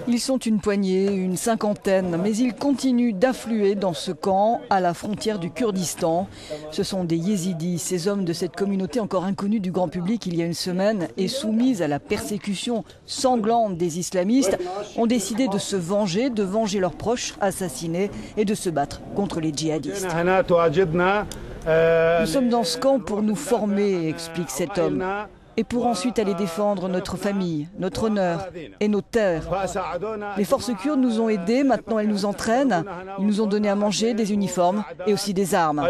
Ils sont une poignée, une cinquantaine, mais ils continuent d'affluer dans ce camp à la frontière du Kurdistan. Ce sont des yézidis, ces hommes de cette communauté encore inconnue du grand public il y a une semaine et soumise à la persécution sanglante des islamistes, ont décidé de se venger, de venger leurs proches assassinés et de se battre contre les djihadistes. Nous sommes dans ce camp pour nous former, explique cet homme, et pour ensuite aller défendre notre famille, notre honneur et nos terres. Les forces kurdes nous ont aidés, maintenant elles nous entraînent. Ils nous ont donné à manger, des uniformes et aussi des armes.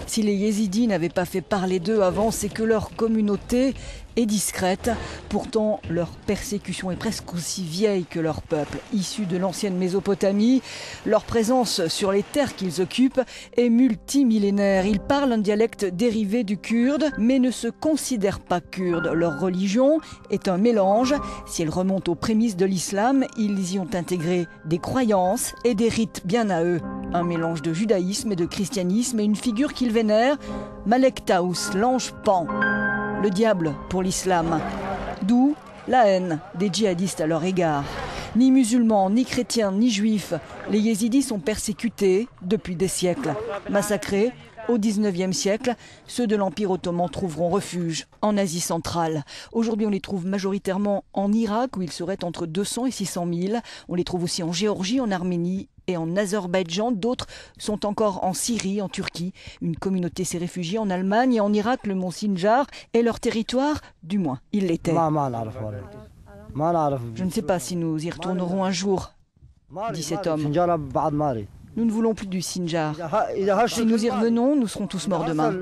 Si les yézidis n'avaient pas fait parler d'eux avant, c'est que leur communauté est discrète. Pourtant, leur persécution est presque aussi vieille que leur peuple. Issus de l'ancienne Mésopotamie, leur présence sur les terres qu'ils occupent est multimillénaire. Ils parlent un dialecte dérivé du kurde, mais ne se considèrent pas kurdes. Leur religion est un mélange. Si elle remonte aux prémices de l'islam, ils y ont intégré des croyances et des rites bien à eux. Un mélange de judaïsme et de christianisme et une figure qu'ils vénèrent, Malek Taous, l'ange Pan, le diable pour l'islam. D'où la haine des djihadistes à leur égard. Ni musulmans, ni chrétiens, ni juifs, les yézidis sont persécutés depuis des siècles. Massacrés au XIXe siècle, ceux de l'Empire ottoman trouveront refuge en Asie centrale. Aujourd'hui, on les trouve majoritairement en Irak, où ils seraient entre 200 et 600 000. On les trouve aussi en Géorgie, en Arménie et en Azerbaïdjan. D'autres sont encore en Syrie, en Turquie. Une communauté s'est réfugiée en Allemagne et en Irak. Le mont Sinjar est leur territoire, du moins, il l'était. Je ne sais pas si nous y retournerons un jour, dit cet homme. Nous ne voulons plus du Sinjar. Si nous y revenons, nous serons tous morts demain.